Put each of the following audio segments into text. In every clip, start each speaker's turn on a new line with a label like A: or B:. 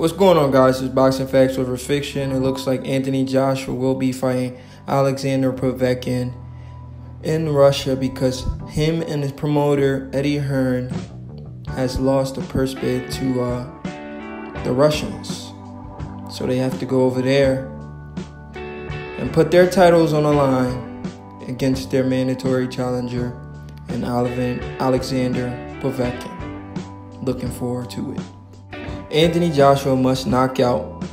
A: What's going on, guys? It's Boxing Facts over Fiction. It looks like Anthony Joshua will be fighting Alexander Potvetkin in Russia because him and his promoter, Eddie Hearn, has lost the purse bid to the Russians. So they have to go over there and put their titles on the line against their mandatory challenger and Alexander Potvetkin. Looking forward to it. Anthony Joshua must knock out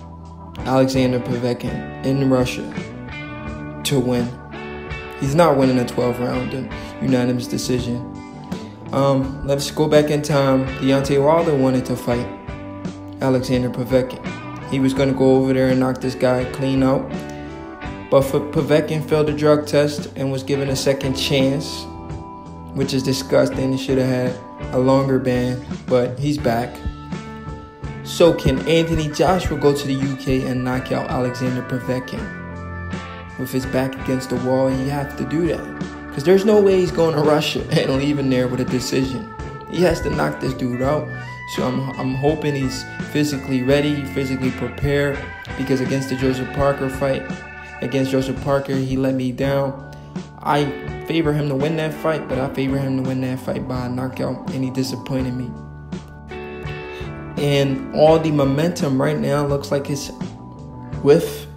A: Alexander Potvetkin in Russia to win. He's not winning a 12-round unanimous decision. Let's go back in time. Deontay Wilder wanted to fight Alexander Potvetkin. He was going to go over there and knock this guy clean out. But Potvetkin failed the drug test and was given a second chance, which is disgusting. He should have had a longer ban, but he's back. So can Anthony Joshua go to the UK and knock out Alexander Potvetkin? With his back against the wall, you have to do that. Because there's no way he's going to Russia and leaving there with a decision. He has to knock this dude out. So I'm hoping he's physically ready, physically prepared. Because against the Joseph Parker fight, he let me down. I favor him to win that fight, but I favor him to win that fight by a knockout, and he disappointed me. And all the momentum right now looks like it's with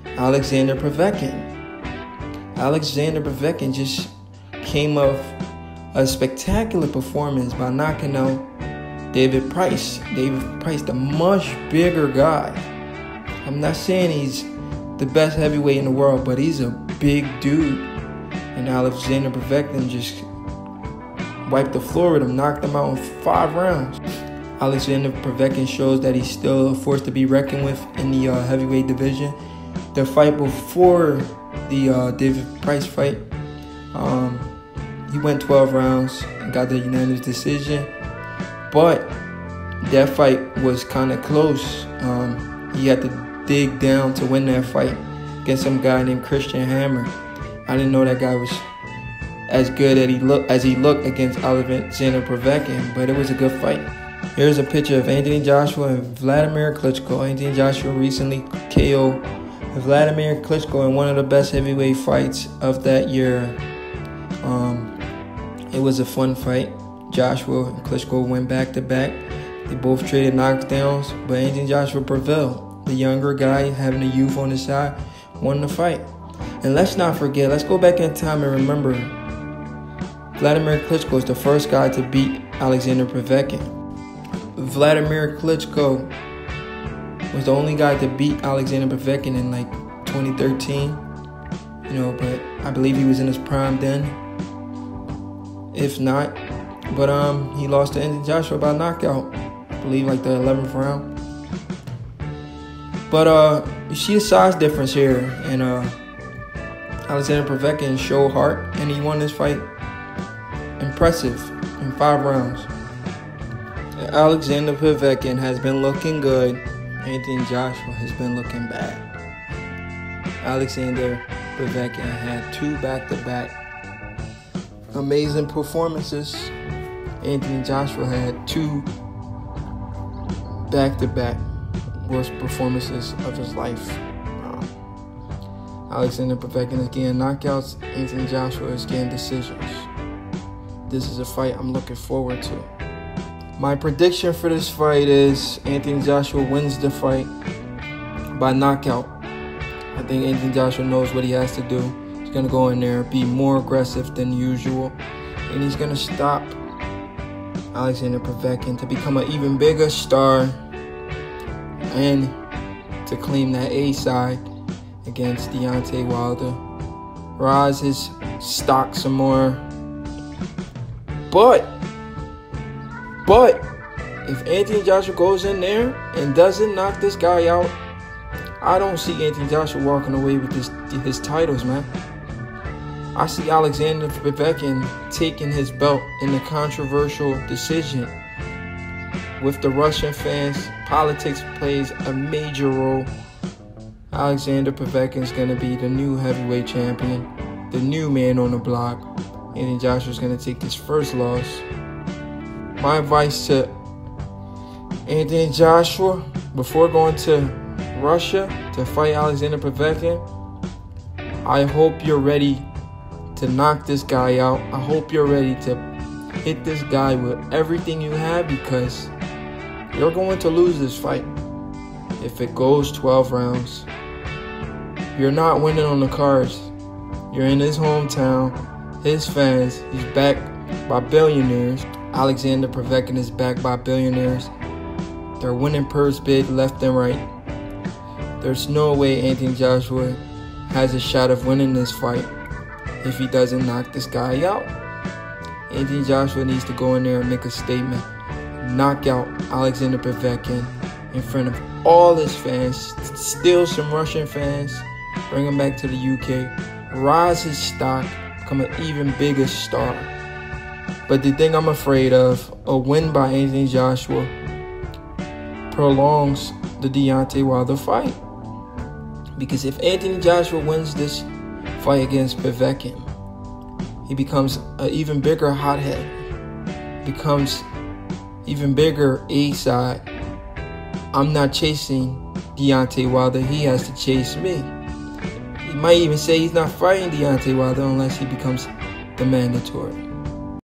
A: Alexander Potvetkin. Alexander Potvetkin just came off a spectacular performance by knocking out David Price. David Price, the much bigger guy. I'm not saying he's the best heavyweight in the world, but he's a big dude. And Alexander Potvetkin just wiped the floor with him, knocked him out in 5 rounds. Alexander Potvetkin shows that he's still a force to be reckoned with in the heavyweight division. The fight before the David Price fight, he went 12 rounds and got the unanimous decision. But that fight was kind of close. He had to dig down to win that fight against some guy named Christian Hammer. I didn't know that guy was as good as he looked against Alexander Potvetkin, but it was a good fight. Here's a picture of Anthony Joshua and Vladimir Klitschko. Anthony Joshua recently KO'd Vladimir Klitschko in one of the best heavyweight fights of that year. It was a fun fight. Joshua and Klitschko went back-to-back. They both traded knockdowns, but Anthony Joshua prevailed. The younger guy, having the youth on his side, won the fight. And let's not forget, let's go back in time and remember, Vladimir Klitschko is the first guy to beat Alexander Potvetkin. Vladimir Klitschko was the only guy to beat Alexander Potvetkin in like 2013, but I believe he was in his prime then, if not. But he lost to Anthony Joshua by knockout, I believe like the 11th round. But you see a size difference here, and Alexander Potvetkin showed heart, and he won this fight impressive in 5 rounds. Alexander Potvetkin has been looking good. Anthony Joshua has been looking bad. Alexander Potvetkin had 2 back-to-back amazing performances. Anthony Joshua had 2 back-to-back worst performances of his life. Alexander Potvetkin is getting knockouts. Anthony Joshua is getting decisions. This is a fight I'm looking forward to. My prediction for this fight is Anthony Joshua wins the fight by knockout. I think Anthony Joshua knows what he has to do. He's going to go in there, be more aggressive than usual, and he's going to stop Alexander Potvetkin to become an even bigger star and to claim that A side against Deontay Wilder. Rise his stock some more. But if Anthony Joshua goes in there and doesn't knock this guy out, I don't see Anthony Joshua walking away with his titles, man. I see Alexander Potvetkin taking his belt in a controversial decision. With the Russian fans, politics plays a major role. Alexander Potvetkin is going to be the new heavyweight champion, the new man on the block. Anthony Joshua is going to take his first loss. My advice to Anthony Joshua, before going to Russia to fight Alexander Potvetkin, I hope you're ready to knock this guy out. I hope you're ready to hit this guy with everything you have, because you're going to lose this fight if it goes 12 rounds. You're not winning on the cards. You're in his hometown, his fans. He's backed by billionaires. Alexander Potvetkin is backed by billionaires. They're winning purse bid left and right. There's no way Anthony Joshua has a shot of winning this fight if he doesn't knock this guy out. Anthony Joshua needs to go in there and make a statement. Knock out Alexander Potvetkin in front of all his fans. Steal some Russian fans. Bring him back to the UK. Rise his stock. Become an even bigger star. But the thing I'm afraid of, a win by Anthony Joshua prolongs the Deontay Wilder fight. Because if Anthony Joshua wins this fight against Potvetkin, he becomes an even bigger hothead. Becomes even bigger A-side. I'm not chasing Deontay Wilder. He has to chase me. He might even say he's not fighting Deontay Wilder unless he becomes the mandatory.